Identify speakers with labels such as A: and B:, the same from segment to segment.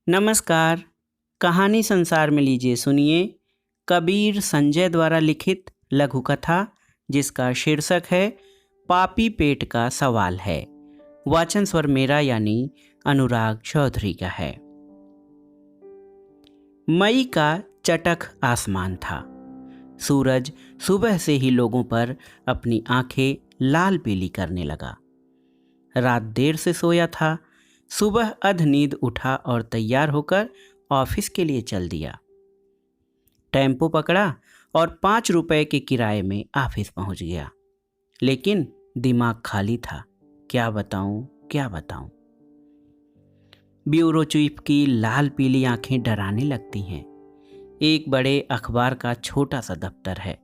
A: नमस्कार। कहानी संसार में लीजिए सुनिए कबीर संजय द्वारा लिखित लघु कथा जिसका शीर्षक है पापी पेट का सवाल है। वाचन स्वर मेरा यानी अनुराग चौधरी का है। मई का चटख आसमान था। सूरज सुबह से ही लोगों पर अपनी आंखें लाल पीली करने लगा। रात देर से सोया था। सुबह अध नींद उठा और तैयार होकर ऑफिस के लिए चल दिया। टेम्पो पकड़ा और 5 रुपए के किराए में ऑफिस पहुंच गया। लेकिन दिमाग खाली था। क्या बताऊं। ब्यूरो चीफ की लाल पीली आंखें डराने लगती हैं। एक बड़े अखबार का छोटा सा दफ्तर है।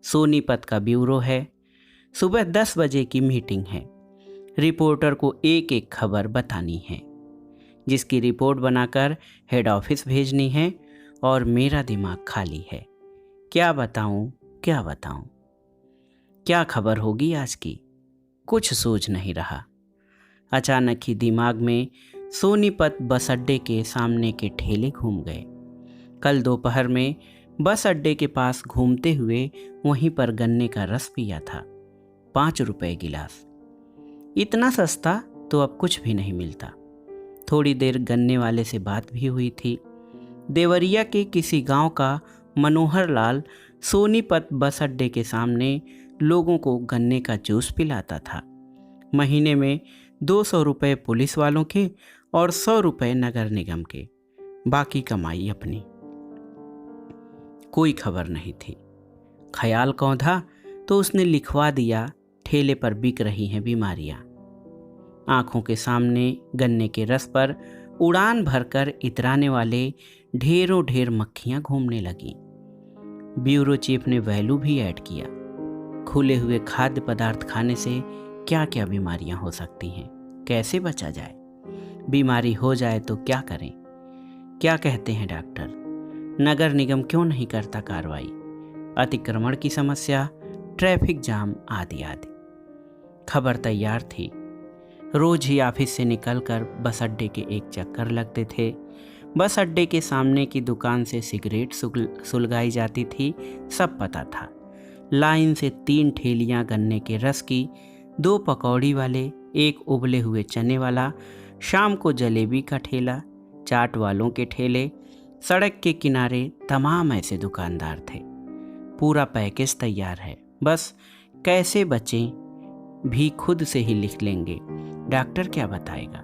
A: सोनीपत का ब्यूरो है। सुबह 10 बजे की मीटिंग है। रिपोर्टर को एक एक खबर बतानी है, जिसकी रिपोर्ट बनाकर हेड ऑफिस भेजनी है। और मेरा दिमाग खाली है। क्या बताऊं। क्या खबर होगी आज की, कुछ सूझ नहीं रहा। अचानक ही दिमाग में सोनीपत बस अड्डे के सामने के ठेले घूम गए। कल दोपहर में बस अड्डे के पास घूमते हुए वहीं पर गन्ने का रस पिया था। 5 रुपए गिलास। इतना सस्ता तो अब कुछ भी नहीं मिलता। थोड़ी देर गन्ने वाले से बात भी हुई थी। देवरिया के किसी गांव का मनोहर लाल सोनीपत बस अड्डे के सामने लोगों को गन्ने का जूस पिलाता था। महीने में 200 रुपए पुलिस वालों के और 100 रुपए नगर निगम के, बाकी कमाई अपनी। कोई खबर नहीं थी। ख्याल कौंधा तो उसने लिखवा दिया, ठेले पर बिक रही हैं बीमारियां। आंखों के सामने गन्ने के रस पर उड़ान भरकर इतराने वाले ढेरों ढेर मक्खियां घूमने लगीं। ब्यूरो चीफ ने वैल्यू भी ऐड किया। खुले हुए खाद्य पदार्थ खाने से क्या क्या बीमारियां हो सकती हैं, कैसे बचा जाए, बीमारी हो जाए तो क्या करें। क्या कहते हैं डॉक्टर, नगर निगम क्यों नहीं करता कार्रवाई, अतिक्रमण की समस्या, ट्रैफिक जाम आदि आदि। खबर तैयार थी। रोज ही ऑफिस से निकलकर बस अड्डे के एक चक्कर लगते थे। बस अड्डे के सामने की दुकान से सिगरेट सुलगाई जाती थी, सब पता था। लाइन से 3 ठेलियां गन्ने के रस की, 2 पकौड़ी वाले, एक उबले हुए चने वाला, शाम को जलेबी का ठेला, चाट वालों के ठेले। सड़क के किनारे तमाम ऐसे दुकानदार थे। पूरा पैकेज तैयार है, बस कैसे बचें भी खुद से ही लिख लेंगे। डॉक्टर क्या बताएगा,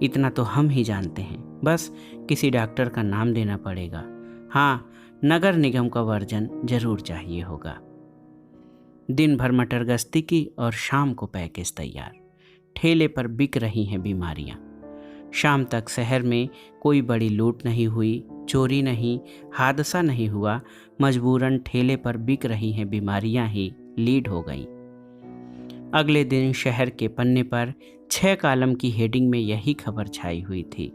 A: इतना तो हम ही जानते हैं। बस किसी डॉक्टर का नाम देना पड़ेगा। हाँ, नगर निगम का वर्जन जरूर चाहिए होगा। दिन भर मटर गश्ती की और शाम को पैकेज तैयार। ठेले पर बिक रही हैं बीमारियां। शाम तक शहर में कोई बड़ी लूट नहीं हुई, चोरी नहीं, हादसा नहीं हुआ। मजबूरन ठेले पर बिक रही हैं बीमारियां ही लीड हो गई। अगले दिन शहर के पन्ने पर 6 कॉलम की हेडिंग में यही खबर छाई हुई थी।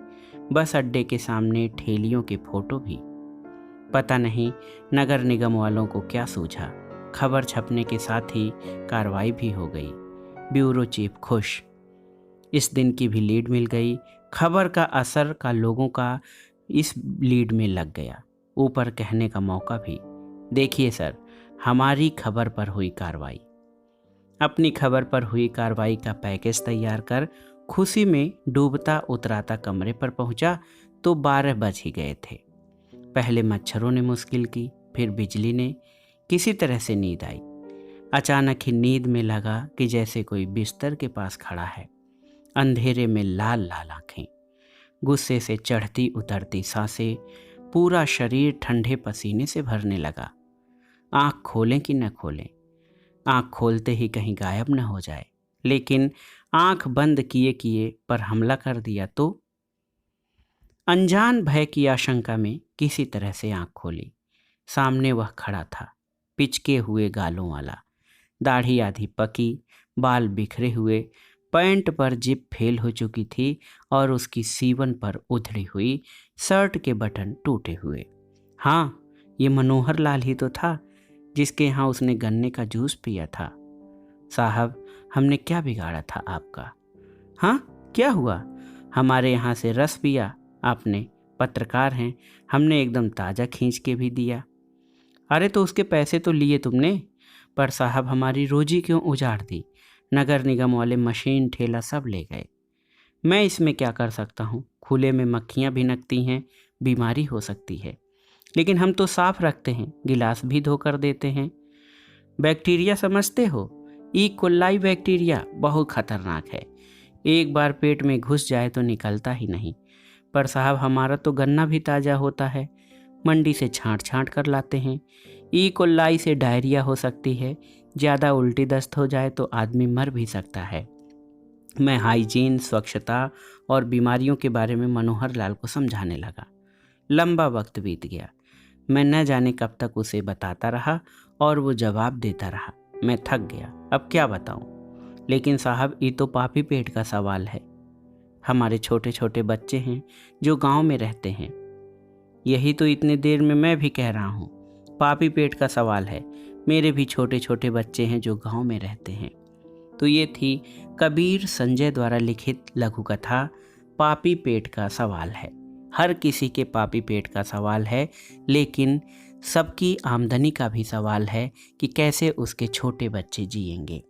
A: बस अड्डे के सामने ठेलियों के फोटो भी। पता नहीं नगर निगम वालों को क्या सूझा। खबर छपने के साथ ही कार्रवाई भी हो गई। ब्यूरो चीफ खुश। इस दिन की भी लीड मिल गई। खबर का असर का लोगों का इस लीड में लग गया। ऊपर कहने का मौका भी, देखिए सर, हमारी खबर पर हुई कार्रवाई। अपनी खबर पर हुई कार्रवाई का पैकेज तैयार कर खुशी में डूबता उतराता कमरे पर पहुंचा तो 12 बज ही गए थे। पहले मच्छरों ने मुश्किल की, फिर बिजली ने। किसी तरह से नींद आई। अचानक ही नींद में लगा कि जैसे कोई बिस्तर के पास खड़ा है। अंधेरे में लाल लाल आंखें, गुस्से से चढ़ती उतरती सांसें, पूरा शरीर ठंडे पसीने से भरने लगा। आंख खोलें कि न खोलें, आंख खोलते ही कहीं गायब न हो जाए। लेकिन आंख बंद किए किए पर हमला कर दिया तो। अनजान भय की आशंका में किसी तरह से आंख खोली। सामने वह खड़ा था, पिचके हुए गालों वाला, दाढ़ी आधी पकी, बाल बिखरे हुए, पैंट पर जिप फेल हो चुकी थी और उसकी सीवन पर उधड़ी हुई, शर्ट के बटन टूटे हुए। हाँ, ये मनोहर लाल ही तो था जिसके यहाँ उसने गन्ने का जूस पिया था। साहब, हमने क्या बिगाड़ा था आपका? हाँ, क्या हुआ? हमारे यहाँ से रस पिया, आपने पत्रकार हैं, हमने एकदम ताज़ा खींच के भी दिया। अरे तो उसके पैसे तो लिए तुमने, पर साहब हमारी रोजी क्यों उजाड़ दी? नगर निगम वाले मशीन ठेला सब ले गए। मैं इसमें क्या कर सकता हूँ? खुले में मक्खियाँ भिनकती हैं, बीमारी हो सकती है। लेकिन हम तो साफ रखते हैं, गिलास भी धोकर देते हैं। बैक्टीरिया समझते हो? ई कोलाई बैक्टीरिया बहुत खतरनाक है, एक बार पेट में घुस जाए तो निकलता ही नहीं। पर साहब हमारा तो गन्ना भी ताज़ा होता है, मंडी से छांट छांट कर लाते हैं। ई कोलाई से डायरिया हो सकती है, ज़्यादा उल्टी दस्त हो जाए तो आदमी मर भी सकता है। मैं हाइजीन, स्वच्छता और बीमारियों के बारे में मनोहर लाल को समझाने लगा। लंबा वक्त बीत गया, मैं न जाने कब तक उसे बताता रहा और वो जवाब देता रहा। मैं थक गया, अब क्या बताऊं? लेकिन साहब ये तो पापी पेट का सवाल है। हमारे छोटे छोटे बच्चे हैं जो गांव में रहते हैं। यही तो इतनी देर में मैं भी कह रहा हूँ, पापी पेट का सवाल है। मेरे भी छोटे छोटे बच्चे हैं जो गांव में रहते हैं। तो ये थी कबीर संजय द्वारा लिखित लघु कथा पापी पेट का सवाल है। हर किसी के पापी पेट का सवाल है, लेकिन सबकी आमदनी का भी सवाल है कि कैसे उसके छोटे बच्चे जिएंगे,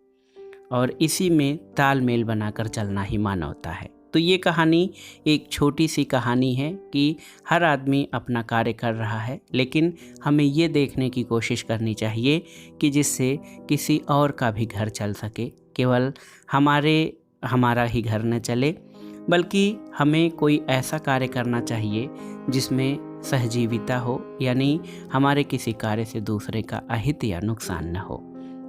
A: और इसी में तालमेल बनाकर चलना ही मानवता है। तो ये कहानी एक छोटी सी कहानी है कि हर आदमी अपना कार्य कर रहा है, लेकिन हमें ये देखने की कोशिश करनी चाहिए कि जिससे किसी और का भी घर चल सके। केवल हमारा ही घर न चले, बल्कि हमें कोई ऐसा कार्य करना चाहिए जिसमें सहजीविता हो, यानी हमारे किसी कार्य से दूसरे का अहित या नुकसान न हो।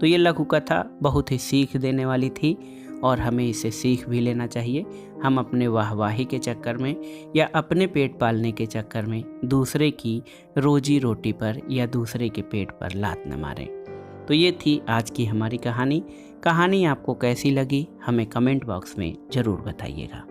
A: तो ये लघु कथा बहुत ही सीख देने वाली थी और हमें इसे सीख भी लेना चाहिए। हम अपने वाहवाही के चक्कर में या अपने पेट पालने के चक्कर में दूसरे की रोजी रोटी पर या दूसरे के पेट पर लात न मारें। तो ये थी आज की हमारी कहानी। कहानी आपको कैसी लगी हमें कमेंट बॉक्स में ज़रूर बताइएगा।